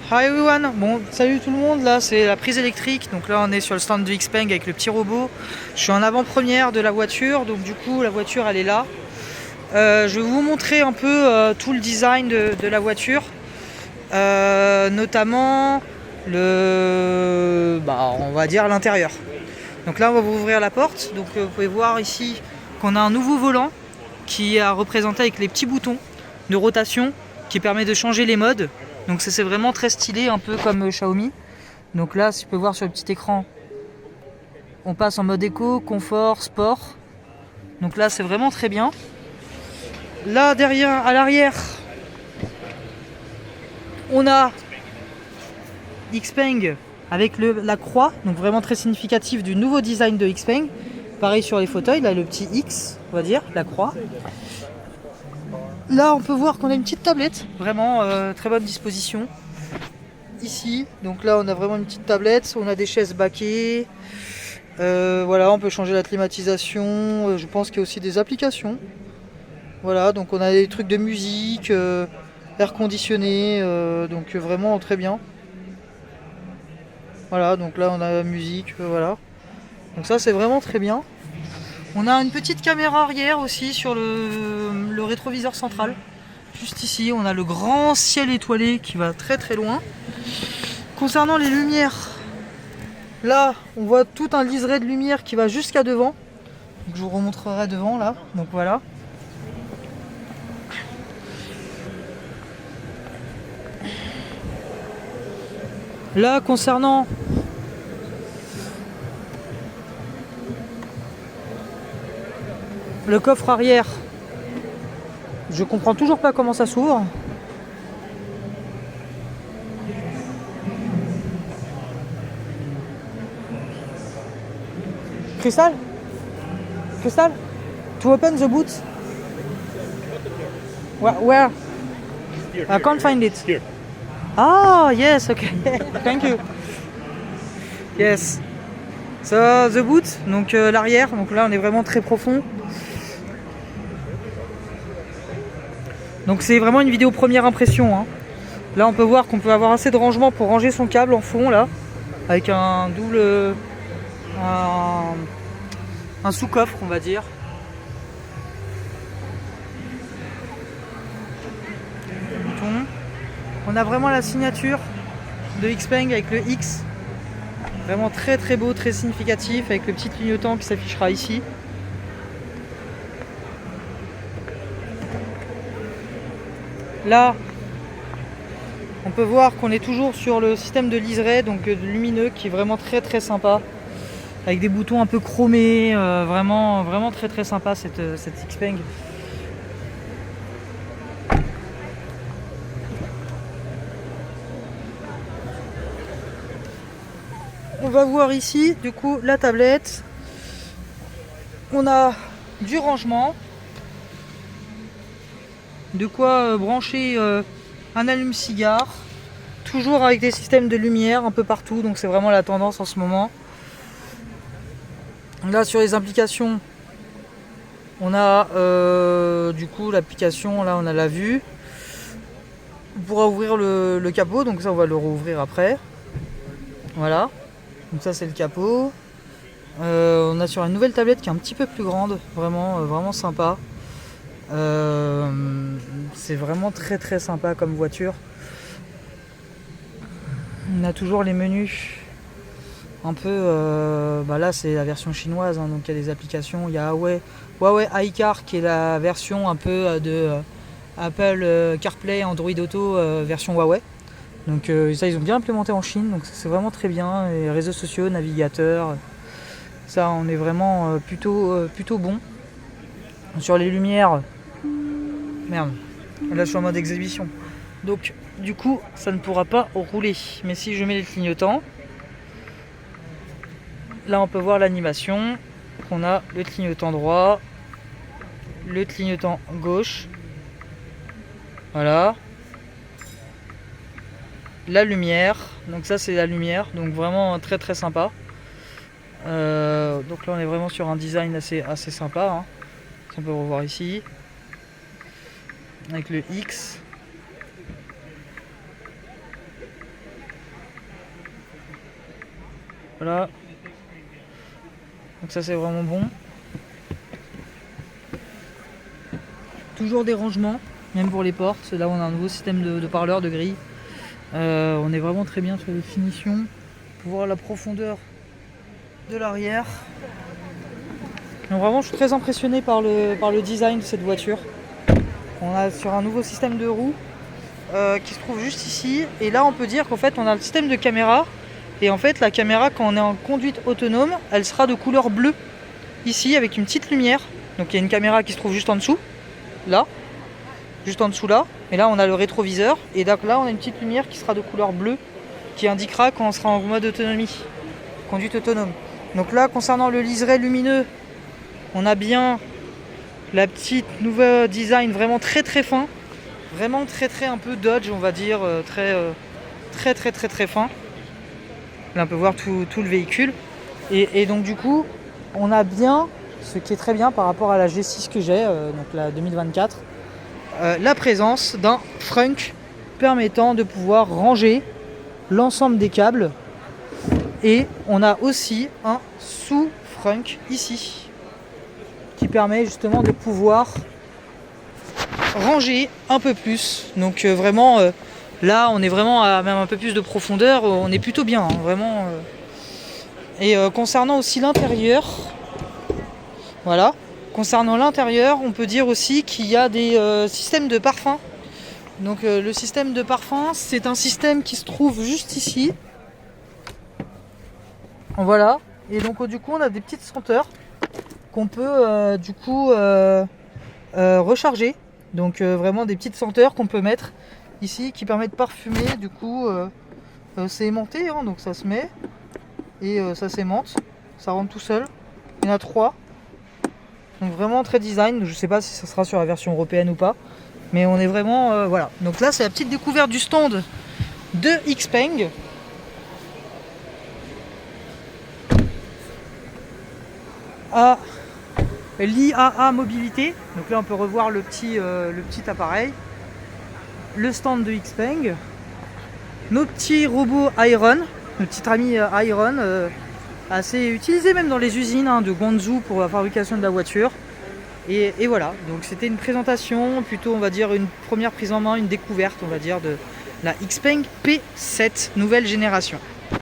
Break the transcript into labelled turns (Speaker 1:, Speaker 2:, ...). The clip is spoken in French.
Speaker 1: Hi everyone, bon salut tout le monde, là c'est la prise électrique, donc là on est sur le stand de Xpeng avec le petit robot. Je suis en avant-première de la voiture, donc du coup la voiture elle est là. Je vais vous montrer un peu tout le design de la voiture, notamment on va dire l'intérieur. Donc là on va vous ouvrir la porte, donc vous pouvez voir ici qu'on a un nouveau volant qui est représenté avec les petits boutons de rotation qui permet de changer les modes. Donc c'est vraiment très stylé, un peu comme Xiaomi. Donc là, si tu peux voir sur le petit écran, on passe en mode éco, confort, sport. Donc là, c'est vraiment très bien. Là, derrière, à l'arrière, on a Xpeng avec la croix, donc vraiment très significatif du nouveau design de Xpeng. Pareil sur les fauteuils, là le petit X, on va dire, la croix. Là, on peut voir qu'on a une petite tablette, vraiment très bonne disposition. Ici, donc là, on a vraiment une petite tablette, on a des chaises baquées. Voilà, on peut changer la climatisation. Je pense qu'il y a aussi des applications. Voilà, donc on a des trucs de musique, air conditionné, donc vraiment très bien. Voilà, donc là, on a la musique, voilà. Donc ça, c'est vraiment très bien. On a une petite caméra arrière aussi sur le rétroviseur central. Juste ici, on a le grand ciel étoilé qui va très très loin. Concernant les lumières, là, on voit tout un liseré de lumière qui va jusqu'à devant. Donc, je vous remontrerai devant là. Donc voilà. Là, concernant le coffre arrière, je comprends toujours pas comment ça s'ouvre. Crystal? Crystal? To open the boot? Where? I can't find it.
Speaker 2: Here.
Speaker 1: Ah, yes, okay. Thank you. Yes. So, the boot, donc l'arrière, donc là on est vraiment très profond. Donc c'est vraiment une vidéo première impression, hein. Là on peut voir qu'on peut avoir assez de rangement pour ranger son câble en fond là, avec un double, un sous-coffre on va dire. On a vraiment la signature de Xpeng avec le X, vraiment très très beau, très significatif, avec le petit clignotant qui s'affichera ici. Là, on peut voir qu'on est toujours sur le système de liseré, donc lumineux, qui est vraiment très très sympa, avec des boutons un peu chromés, vraiment vraiment très très sympa cette Xpeng. On va voir ici, du coup, la tablette. On a du rangement. De quoi brancher un allume-cigare. Toujours avec des systèmes de lumière un peu partout, donc c'est vraiment la tendance en ce moment. Là, sur les implications, on a du coup l'application, là on a la vue. On pourra ouvrir le capot, donc ça on va le rouvrir après. Voilà. Donc ça c'est le capot. On a sur une nouvelle tablette qui est un petit peu plus grande, vraiment, vraiment sympa. C'est vraiment très très sympa comme voiture. On a toujours les menus un peu, là c'est la version chinoise, hein, donc il y a des applications. Il y a Huawei iCar qui est la version un peu de Apple CarPlay, Android Auto version Huawei. Donc ça ils ont bien implémenté en Chine, donc c'est vraiment très bien. Les réseaux sociaux, navigateurs, ça on est vraiment plutôt bon. Sur les lumières, merde, là je suis en mode exhibition. Donc du coup ça ne pourra pas rouler. Mais si je mets les clignotants, là on peut voir l'animation. On a le clignotant droit, le clignotant gauche. Voilà. La lumière, donc ça c'est la lumière, donc vraiment très très sympa. Donc là on est vraiment sur un design assez sympa, hein. On peut revoir ici avec le X. Voilà. Donc ça c'est vraiment bon. Toujours des rangements, même pour les portes. Là on a un nouveau système de parleurs, de grilles. On est vraiment très bien sur les finitions. Pour voir la profondeur de l'arrière. Donc vraiment je suis très impressionné par le design de cette voiture. On a sur un nouveau système de roues qui se trouve juste ici. Et là on peut dire qu'en fait on a le système de caméra. Et en fait la caméra quand on est en conduite autonome, elle sera de couleur bleue. Ici avec une petite lumière. Donc il y a une caméra qui se trouve juste en dessous. Là. Juste en dessous là. Et là on a le rétroviseur. Et donc là on a une petite lumière qui sera de couleur bleue. Qui indiquera quand on sera en mode autonomie. Conduite autonome. Donc là concernant le liseré lumineux, on a bien la petite nouveau design vraiment très très fin. Vraiment très très un peu Dodge on va dire. Très fin. Là on peut voir tout le véhicule. Et donc du coup on a bien, ce qui est très bien par rapport à la G6 que j'ai, donc la 2024, la présence d'un frunk permettant de pouvoir ranger l'ensemble des câbles. Et on a aussi un sous-frunk ici qui permet justement de pouvoir ranger un peu plus. Donc vraiment là on est vraiment à même un peu plus de profondeur, on est plutôt bien hein, vraiment. Et concernant aussi l'intérieur, voilà. Concernant l'intérieur, on peut dire aussi qu'il y a des systèmes de parfum. Donc le système de parfum, c'est un système qui se trouve juste ici. Voilà. Et donc du coup, on a des petites senteurs qu'on peut du coup recharger. Donc vraiment des petites senteurs qu'on peut mettre ici qui permettent de parfumer. Du coup, c'est aimanté, hein, donc ça se met et ça s'aimante. Ça rentre tout seul. Il y en a 3. Donc vraiment très design. Je sais pas si ça sera sur la version européenne ou pas. Mais on est vraiment... voilà. Donc là, c'est la petite découverte du stand de Xpeng. À l'IAA Mobilité. Donc là, on peut revoir le petit appareil. Le stand de Xpeng. Nos petits robots Iron. Notre petit ami Iron. Assez utilisé même dans les usines hein, de Guangzhou pour la fabrication de la voiture. Et voilà, donc c'était une présentation, plutôt on va dire une première prise en main, une découverte on va dire de la Xpeng P7 nouvelle génération.